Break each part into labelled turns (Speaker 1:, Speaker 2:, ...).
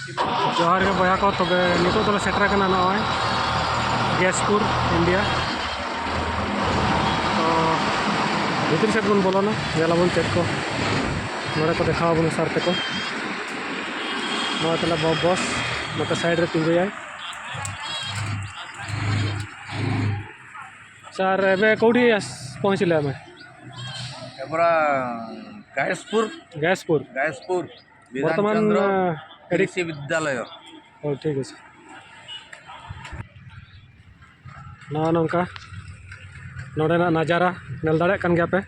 Speaker 1: जोहार के बया को तबे नितो तो सेटर करना नॉय गैसपुर इंडिया तो भीतर सेट बन बोलो ना जेला बन चेक को नोड़े को देखा बन सर ते को नोड़े तला बस नोते साइड रे तिंगु जाय सर एबे कोठी पहुंचले हमें
Speaker 2: एबरा गैसपुर
Speaker 1: गैसपुर
Speaker 2: गैसपुर
Speaker 1: वर्तमान
Speaker 2: विधानचंद्र कृषि विद्यालय
Speaker 1: ओ ठीक है ना नौका नोड़े ना नजारा नेल दाड़े कन गया पे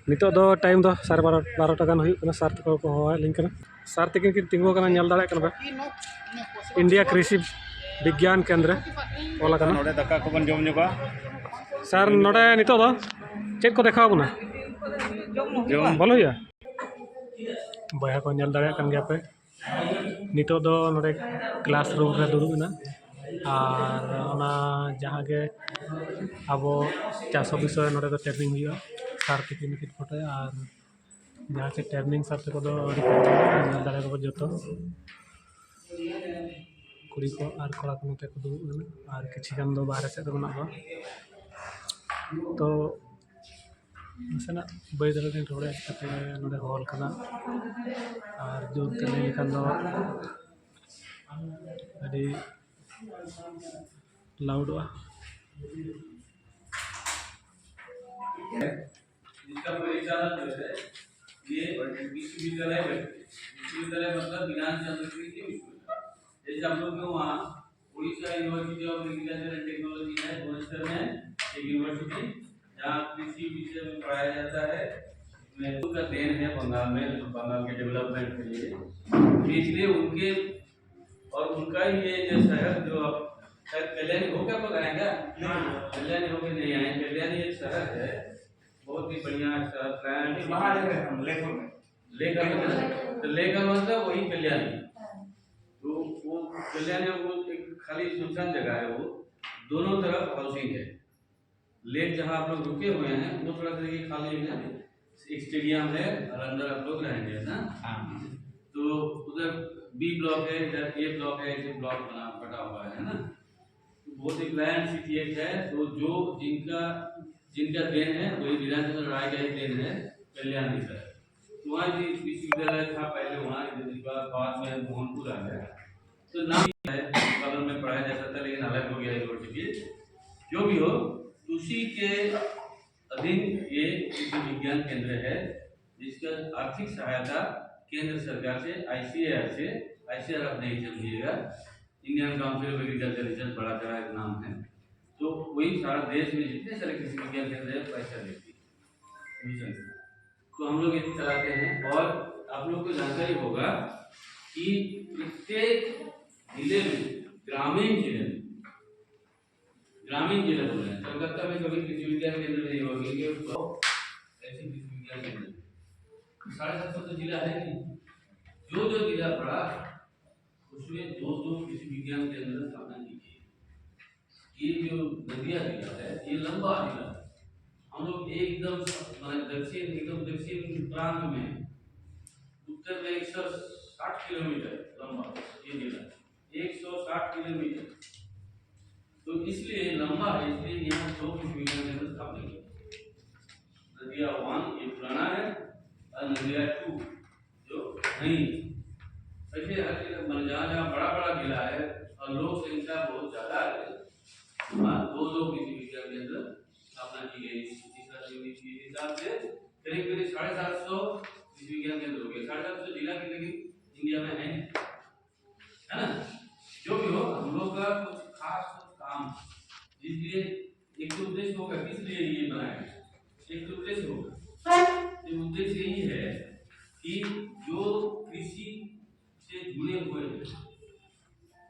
Speaker 1: नितो दो टाइम दो 12:30 गान हुई कना सर तको को होय लिंक कना सर तकिन कि तिंगु कना नेल दाड़े कना पे इंडिया कृषि विज्ञान केंद्र ओला कना
Speaker 2: नोड़े दका को बन जम जोगा
Speaker 1: सर नोड़े नितो दो चेक को देखा बुना
Speaker 2: जम
Speaker 1: बोलो या बया को नेल दाड़े कन गया पे नितो दो नोड़े क्लासरूम रे दुड़ु ना और ओना जहाँ के अब चासो विषय नोड़े दो ट्रेनिंग हुआ सर तकिन की फोटो और जहाँ से ट्रेनिंग सर तक दो नेल दाड़े को जतो कुड़ी को और कोड़ा को नोते को दुड़ु ना और किछि गान दो बाहर से दो ना तो नसेना बैदल दिन रोड़े कते नोड़े हॉल कना और जोर ते ले लिखान दो अभी लाउडवा
Speaker 3: जिसका परिचालन जो है ये विश्वविद्यालय विश्वविद्यालय मतलब विधानचंद्र कृषि विश्वविद्यालय जैसे हम लोग वहाँ Orissa university of agriculture and technology है भुवनेश्वर में एक यूनिवर्सिटी जहाँ कृषि विषय में पढ़ाया जाता है इसमें का देन है बंगाल के डेवलपमेंट के लिए इसलिए उनके और उनका ही ये जो शहर जो अब शायद कल्याणी हो क्या पता है क्या कल्याणी होके नहीं आए कल्याणी एक शहर है बहुत ही बढ़िया शहर तो लेकर मतलब वही कल्याणी तो वो कल्याणी वो एक खाली सुनसान जगह है वो दोनों तरफ हाउसिंग है लेक जहाँ आप लोग रुके हुए हैं वो थोड़ा सा ये खाली है एक स्टेडियम है और अंदर आप लोग रहेंगे ना तो उधर बी ब्लॉक है इधर ए ब्लॉक है ऐसे ब्लॉक बटा हुआ है ना तो बहुत एक प्लान सिटी एक है तो जो जिनका देन है वही विधानचंद्र राय का ही देन है कल्याणी सर तो वहाँ भी विश्वविद्यालय था पहले वहाँ बाद में मोहनपुर आ गया तो नाम है बगल में पढ़ाया जाता था लेकिन अलग हो गया यूनिवर्सिटी जो भी हो उसी के अधीन ये कृषि विज्ञान केंद्र है जिसका आर्थिक सहायता केंद्र सरकार से आईसीएआर आप नहीं समझिएगा Indian council of agriculture research बड़ा तरह एक नाम है तो वही सारा देश में जितने सारे कृषि विज्ञान केंद्र है पैसा देती है तो हम लोग यही चलाते हैं और आप लोग को जानकारी होगा कि प्रत्येक जिले में ग्रामीण जिले बोल रहे हैं कलकत्ता में कभी कृषि विज्ञान केंद्र नहीं होगी ऐसे कृषि विज्ञान केंद्र 750 तो जिला है नहीं जो जिला पड़ा उसमें दो कृषि विज्ञान केंद्र स्थापना कीजिए ये जो नदिया जिला है ये लंबा जिला है हम लोग एकदम दक्षिण प्रांत में उत्तर में 160 किलोमीटर लंबा ये जिला 160 किलोमीटर तो इसलिए लंबा है इसलिए यहाँ दो कृषि विज्ञान केंद्र स्थापित किए नदिया 1 ये पुराना है और नदिया 2 जो नहीं ऐसे हर जगह जहाँ बड़ा जिला है और लोक संख्या बहुत ज्यादा है वहाँ दो कृषि विज्ञान केंद्र स्थापना की गई के हिसाब से करीब 750 कृषि विज्ञान केंद्र हो गए 750 जिला की लेकिन इंडिया में है ना जो भी हो हम लोग का कुछ खास काम जिसलिए एक उद्देश्य होगा किस लिए ये बनाया एक उद्देश्य होगा उद्देश्य यही है कि जो कृषि से जुड़े हुए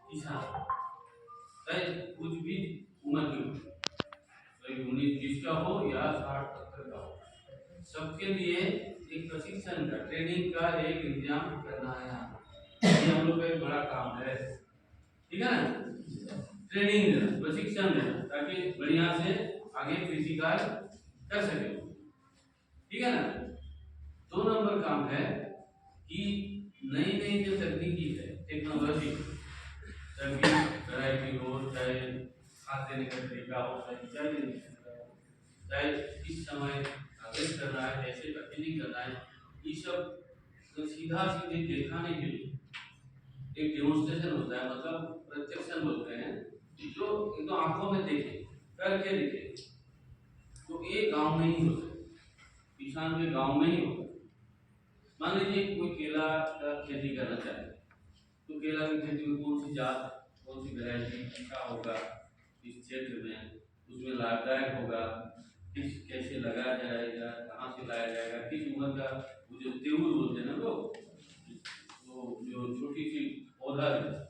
Speaker 3: किसान चाहे कुछ भी उम्र के हो 19-20 का हो या 60-70 का हो सबके लिए एक प्रशिक्षण का ट्रेनिंग का एक इंतजाम करना है ये हम लोग का एक बड़ा काम है ठीक है ना ट्रेनिंग देना प्रशिक्षण देना ताकि बढ़िया से आगे कृषि कार्य कर सके ठीक है ना 2 नंबर काम है कि नई जो तकनीकी है टेक्नोलॉजी, चाहे वैरायटी हो, चाहे खाद देने का तरीका हो, चाहे सिंचाई देने का तरीका हो, चाहे किस समय हार्वेस्ट करना है, कैसे पैकेजिंग करना है, ये सब तो सीधा सीधे दिखाने के लिए एक डेमोन्स्ट्रेशन होता है, मतलब प्रत्यक्षण बोलते हैं, जो एक तो आंखों में देखे करके दिखे। तो ये गांव में ही होता है, किसान के गांव में ही होता है। मान लीजिए कोई केला का खेती करना चाहे, तो केला की खेती में कौन सी जात, कौन सी वैरायटी अच्छा होगा इस क्षेत्र में, उसमें लाभदायक होगा, किस कैसे लगाया जाएगा, कहाँ से लाया जाएगा, किस उम्र का, वो जो तेऊर बोलते हैं ना लोग, तो जो छोटी सी पौधा है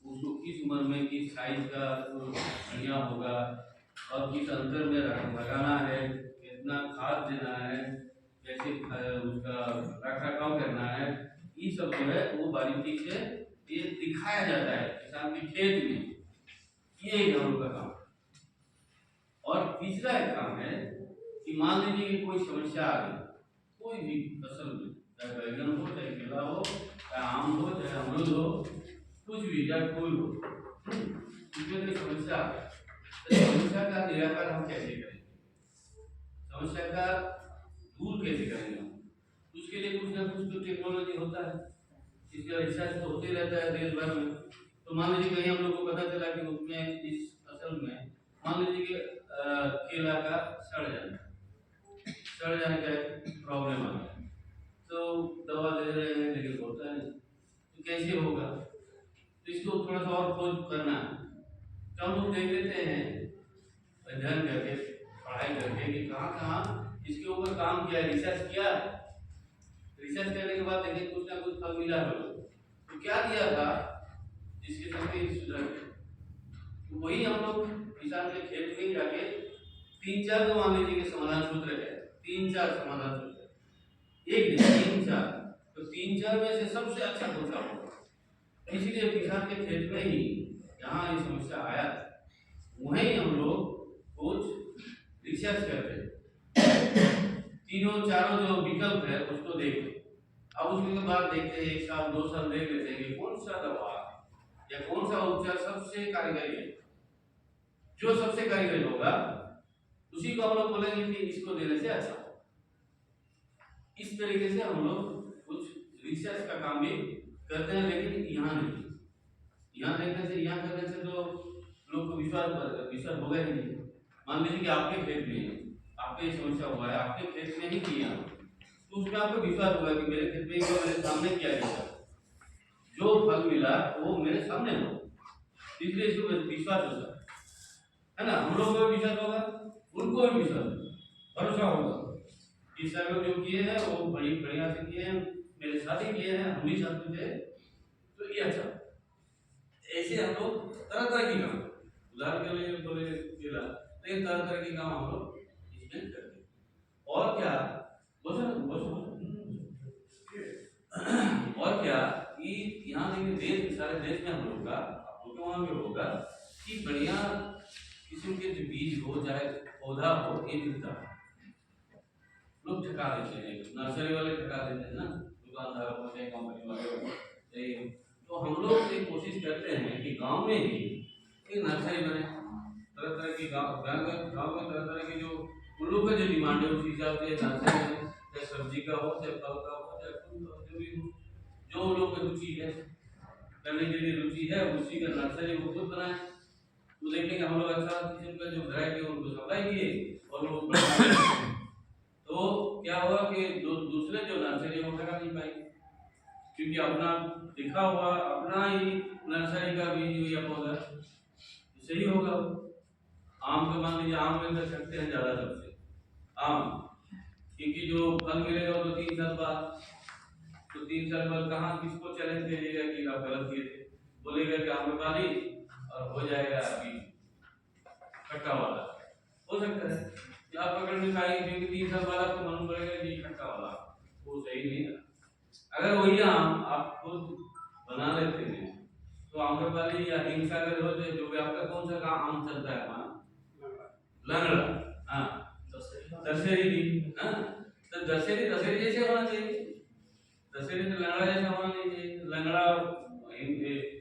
Speaker 3: उसको किस उम्र में किस साइज का बढ़िया होगा, और किस अंतर में लगाना है, कितना खाद देना है, कैसे उसका रख रखाव करना है, ये सब जो है वो बारीकी से ये दिखाया जाता है किसान के खेत में। ये एक हम लोग का काम। और तीसरा एक काम है कि मान लीजिए कि कोई समस्या आ गई कोई भी फसल में, चाहे बैगन हो, चाहे केला हो, चाहे आम हो, चाहे अमरूद हो, कुछ भी, चाहे फूल हो, उसमें कोई समस्या आ गई, तो समस्या का निराकरण हम कैसे करेंगे, समस्या का दूर कैसे करेंगे हम? उसके लिए कुछ ना कुछ तो टेक्नोलॉजी होता है, इसका रिसर्च तो होते रहता है देश भर में। तो मान लीजिए कहीं हम लोग को पता चला कि उसमें इस फसल में मान लीजिए कि केला का सड़ जाने का प्रॉब्लम आ गया, तो दवा दे रहे हैं लेकिन होता नहीं, तो कैसे होगा? तो इसको थोड़ा सा और खोज करना है। तो हम लोग देख लेते हैं अध्ययन करके, पढ़ाई करके कि कहाँ कहाँ इसके ऊपर काम किया, रिसर्च किया। रिसर्च करने के बाद देखें कुछ ना कुछ फल मिला हो, तो क्या दिया था जिसके चलते सुधर गए। तो वही हम लोग किसान के खेत में जाके 3-4 तो मान लीजिए कि समाधान सूत्र है, 3-4 समाधान सूत्र, एक नहीं 3-4, तो 3-4 में से सबसे अच्छा कौन सा होगा। इसीलिए किसान के खेत में ही जहाँ ये समस्या आया वहीं हम लोग कुछ रिसर्च करते हैं, तीनों चारों जो विकल्प है उसको देखते हैं। अब उसके बाद देखते हैं 1 साल 2 साल देख लेते हैं कि कौन सा दवा या कौन सा उपचार सबसे कारगर है। जो सबसे कारगर होगा उसी को हम लोग बोलेंगे कि इसको देने से अच्छा हो। इस तरीके से हम लोग कुछ रिसर्च का काम भी करते हैं, लेकिन यहाँ नहीं, यहाँ देखने से, यहाँ करने से तो लोग को विश्वास होगा ही नहीं। मान लीजिए कि आपके खेत में आपके समस्या हुआ है, आपके खेत में ही किया, तो उसमें आपको विश्वास होगा कि मेरे खेत में मेरे सामने किया गया, जो फल मिला वो मेरे सामने हो, इसलिए इसको विश्वास होगा, है ना। हम लोगों को भी विश्वास होगा, उनको भी विश्वास भरोसा होगा कि सर लोग जो किए हैं वो बड़ी बढ़िया से किए हैं, मेरे साथ ही किए हैं, हम भी साथ में थे, तो ये अच्छा। ऐसे हम लोग तरह तरह की काम, उदाहरण के लिए बोले केला, लेकिन तरह तरह की काम हम लोग इसमें करते हैं। और क्या और क्या कि यहाँ देखिए देश, सारे देश में हम लोग का, आप लोग के वहाँ भी होगा कि बढ़िया किस्म के जो बीज हो, चाहे पौधा हो, ये मिलता है, लोग ठका देते हैं, नर्सरी वाले ठका देते हैं ना, दुकानदार हो चाहे कंपनी वाले हो। तो हम लोग ये कोशिश करते हैं कि गांव में ही एक नर्सरी बने, तरह तरह की गांव में तरह तरह की जो उन लोग का जो डिमांड है उस हिसाब से नर्सरी बने, चाहे सब्जी का हो, चाहे फल का हो, चाहे फूल का हो, जो भी हो, जो उन लोग की रुचि है, करने के लिए रुचि है, उसी का नर्सरी वो खुद बनाए। तो देखेंगे हम लोग अच्छा किस्म का जो वैरायटी उनको सप्लाई किए और वो तो क्या हुआ कि दूसरे जो नर्सरी वो ठगा नहीं पाएंगे, क्योंकि अपना दिखा हुआ अपना ही नर्सरी का बीज या पौधा सही होगा। आम का मान लीजिए, आम में कर सकते हैं ज़्यादा सबसे आम, क्योंकि जो फल मिलेगा वो तो 3 साल बाद, तो 3 साल बाद कहाँ किसको चैलेंज करिएगा कि आप गलत किए थे, बोलेगा कि आम्रपाली और हो जाएगा अभी खट्टा वाला, हो सकता है कि आप पकड़ में खाएंगे, क्योंकि 3 साल बाद आपको मालूम पड़ेगा कि खट्टा वाला वो सही नहीं था। अगर वही आम आप खुद बना लेते हैं तो आम्रपाली या हिमसागर हो, जो भी आपका कौन सा आम चलता है वहाँ, लंगड़ा, हाँ दशहरी, हाँ तो दशहरी जैसे होना चाहिए, दशहरी तो लंगड़ा जैसा होना नहीं चाहिए। लंगड़ा इन